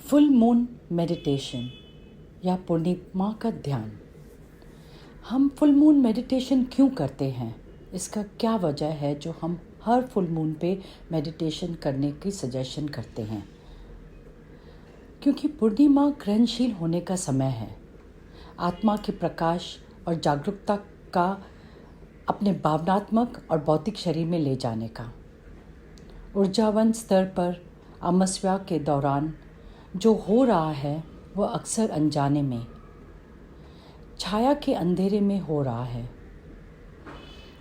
Full moon meditation या पूर्णिमा का ध्यान। हम फुल मून मेडिटेशन क्यों करते हैं? इसका क्या वजह है जो हम हर फुल मून पे मेडिटेशन करने की सजेशन करते हैं? क्योंकि पूर्णिमा ग्रहणशील होने का समय है, आत्मा के प्रकाश और जागरूकता का अपने भावनात्मक और भौतिक शरीर में ले जाने का। ऊर्जावन स्तर पर अमावस्या के दौरान जो हो रहा है वह अक्सर अनजाने में, छाया के अंधेरे में हो रहा है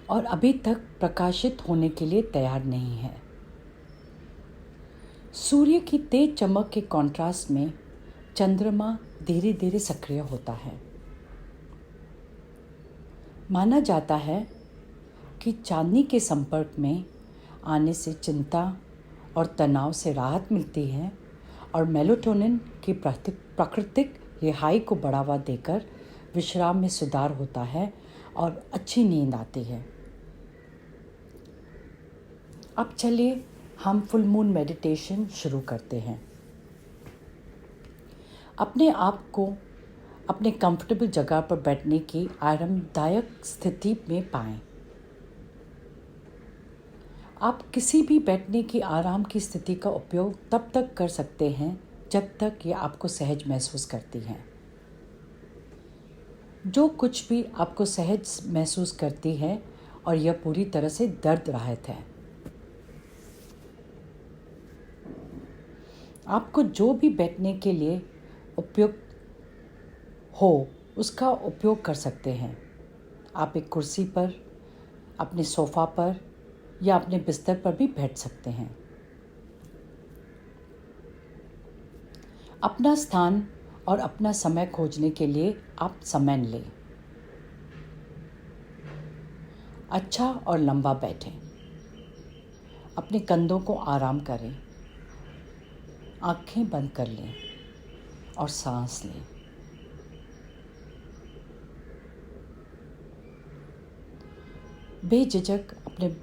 और अभी तक प्रकाशित होने के लिए तैयार नहीं है। सूर्य की तेज चमक के कॉन्ट्रास्ट में चंद्रमा धीरे धीरे सक्रिय होता है। माना जाता है कि चांदनी के संपर्क में आने से चिंता और तनाव से राहत मिलती है और मेलाटोनिन की प्राकृतिक रिहाई को बढ़ावा देकर विश्राम में सुधार होता है और अच्छी नींद आती है। अब चलिए हम फुल मून मेडिटेशन शुरू करते हैं। अपने आप को अपने कंफर्टेबल जगह पर बैठने की आरामदायक स्थिति में पाएं। आप किसी भी बैठने की आराम की स्थिति का उपयोग तब तक कर सकते हैं जब तक ये आपको सहज महसूस करती हैं। जो कुछ भी आपको सहज महसूस करती है और यह पूरी तरह से दर्द रहित है। आपको जो भी बैठने के लिए उपयुक्त हो उसका उपयोग कर सकते हैं। आप एक कुर्सी पर, अपने सोफ़ा पर या अपने बिस्तर पर भी बैठ सकते हैं। अपना स्थान और अपना समय खोजने के लिए आप समय लें। अच्छा और लंबा बैठें। अपने कंधों को आराम करें। आँखें बंद कर लें और सांस लें। बेझिझक अपने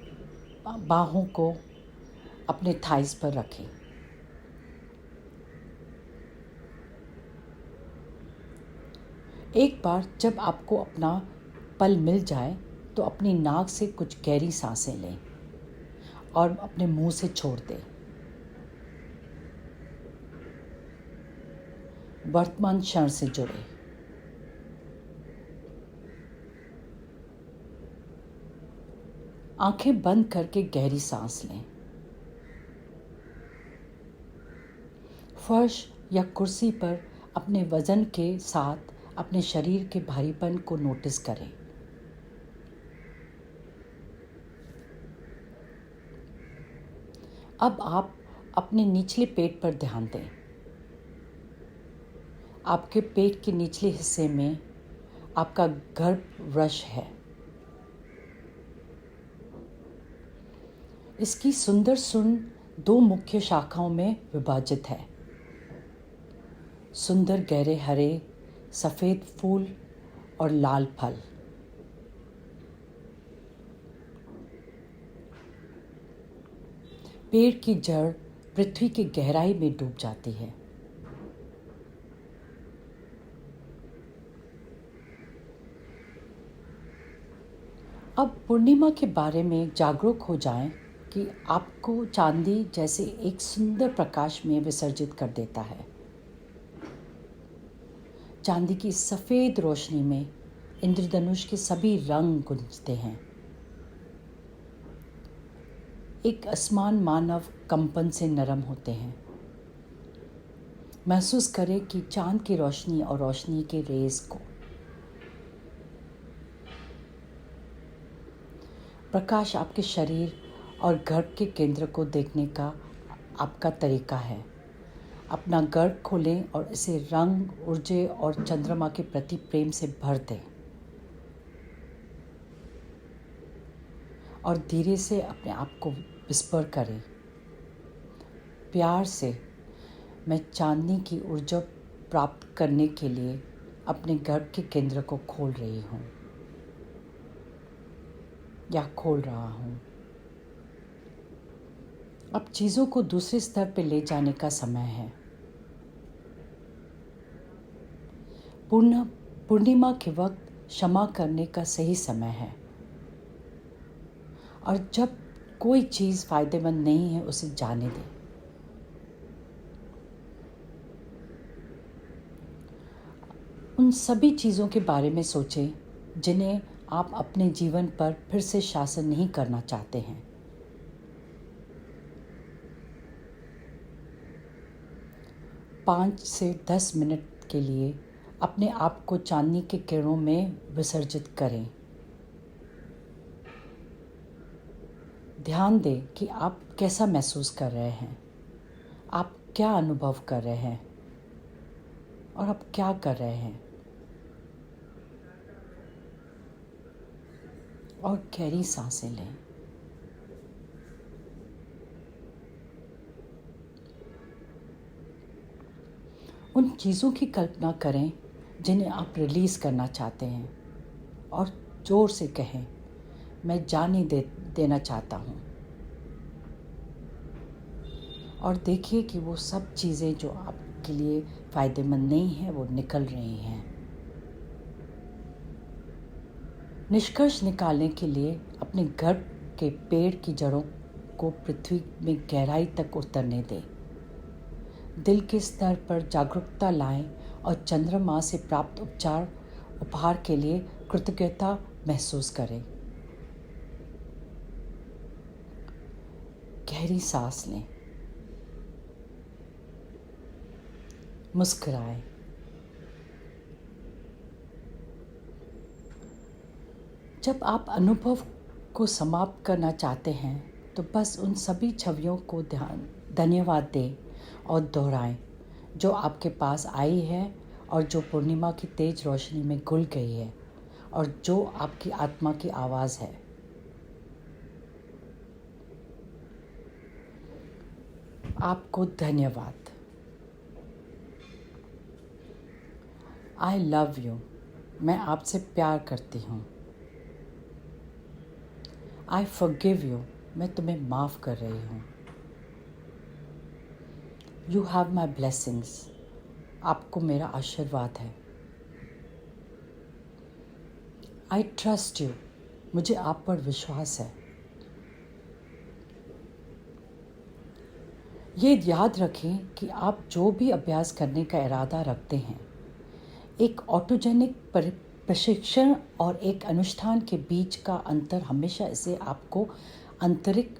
बाहों को अपने थाइस पर रखें। एक बार जब आपको अपना पल मिल जाए तो अपनी नाक से कुछ गहरी सांसें लें और अपने मुंह से छोड़ दें। वर्तमान क्षण से जुड़े। आंखें बंद करके गहरी सांस लें। फर्श या कुर्सी पर अपने वजन के साथ अपने शरीर के भारीपन को नोटिस करें। अब आप अपने निचले पेट पर ध्यान दें। आपके पेट के निचले हिस्से में आपका गर्भवृष है। इसकी सुंदर सुन दो मुख्य शाखाओं में विभाजित है। सुंदर गहरे हरे सफ़ेद फूल और लाल फल। पेड़ की जड़ पृथ्वी की गहराई में डूब जाती है। अब पूर्णिमा के बारे में जागरूक हो जाएं कि आपको चांदी जैसे एक सुंदर प्रकाश में विसर्जित कर देता है। चांदी की सफ़ेद रोशनी में इंद्रधनुष के सभी रंग गूंजते हैं। एक आसमान मानव कंपन से नरम होते हैं। महसूस करें कि चांद की रोशनी और रोशनी के रेस को। प्रकाश आपके शरीर और गर्भ के केंद्र को देखने का आपका तरीका है। अपना गर्भ खोलें और इसे रंग, ऊर्जा और चंद्रमा के प्रति प्रेम से भर दें और धीरे से अपने आप को विस्पर करें। प्यार से, मैं चांदनी की ऊर्जा प्राप्त करने के लिए अपने गर्भ के केंद्र को खोल रही हूँ या खोल रहा हूँ। अब चीज़ों को दूसरे स्तर पर ले जाने का समय है। पूर्णिमा के वक्त क्षमा करने का सही समय है, और जब कोई चीज़ फायदेमंद नहीं है उसे जाने दें। उन सभी चीज़ों के बारे में सोचें जिन्हें आप अपने जीवन पर फिर से शासन नहीं करना चाहते हैं। पाँच से 10 मिनट के लिए अपने आप को चांदनी के किरणों में विसर्जित करें। ध्यान दें कि आप कैसा महसूस कर रहे हैं, आप क्या अनुभव कर रहे हैं और आप क्या कर रहे हैं। और गहरी सांसें लें। उन चीज़ों की कल्पना करें जिन्हें आप रिलीज़ करना चाहते हैं, और ज़ोर से कहें, मैं जाने देना चाहता हूँ। और देखिए कि वो सब चीज़ें जो आपके लिए फ़ायदेमंद नहीं हैं वो निकल रही हैं। निष्कर्ष निकालने के लिए अपने गर्भ के पेड़ की जड़ों को पृथ्वी में गहराई तक उतरने दें। दिल के स्तर पर जागरूकता लाएं और चंद्रमा से प्राप्त उपहार के लिए कृतज्ञता महसूस करें। गहरी सांस लें, मुस्कुराएं। जब आप अनुभव को समाप्त करना चाहते हैं तो बस उन सभी छवियों को धन्यवाद दें और दोहराएं जो आपके पास आई है और जो पूर्णिमा की तेज रोशनी में घुल गई है और जो आपकी आत्मा की आवाज़ है। आपको धन्यवाद। I love you. मैं आपसे प्यार करती हूँ। I forgive you. मैं तुम्हें माफ़ कर रही हूँ। You have my blessings. आपको मेरा आशीर्वाद है। I trust you. मुझे आप पर विश्वास है। ये याद रखें कि आप जो भी अभ्यास करने का इरादा रखते हैं, एक ऑटोजेनिक प्रशिक्षण और एक अनुष्ठान के बीच का अंतर हमेशा इसे आपको आंतरिक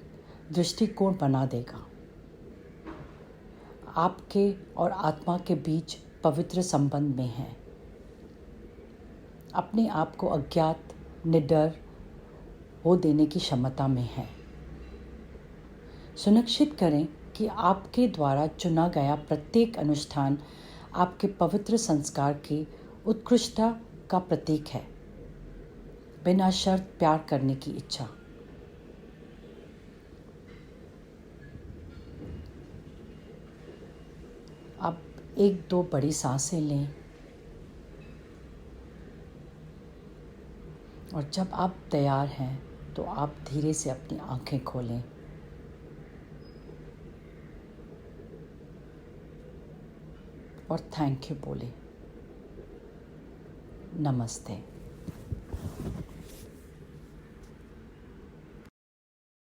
दृष्टिकोण बना देगा। आपके और आत्मा के बीच पवित्र संबंध में है। अपने आप को अज्ञात, निडर हो देने की क्षमता में है। सुनिश्चित करें कि आपके द्वारा चुना गया प्रत्येक अनुष्ठान आपके पवित्र संस्कार की उत्कृष्टता का प्रतीक है। बिना शर्त प्यार करने की इच्छा। अब 1-2 बड़ी सांसें लें और जब आप तैयार हैं तो आप धीरे से अपनी आंखें खोलें। और थैंक यू बोले। नमस्ते।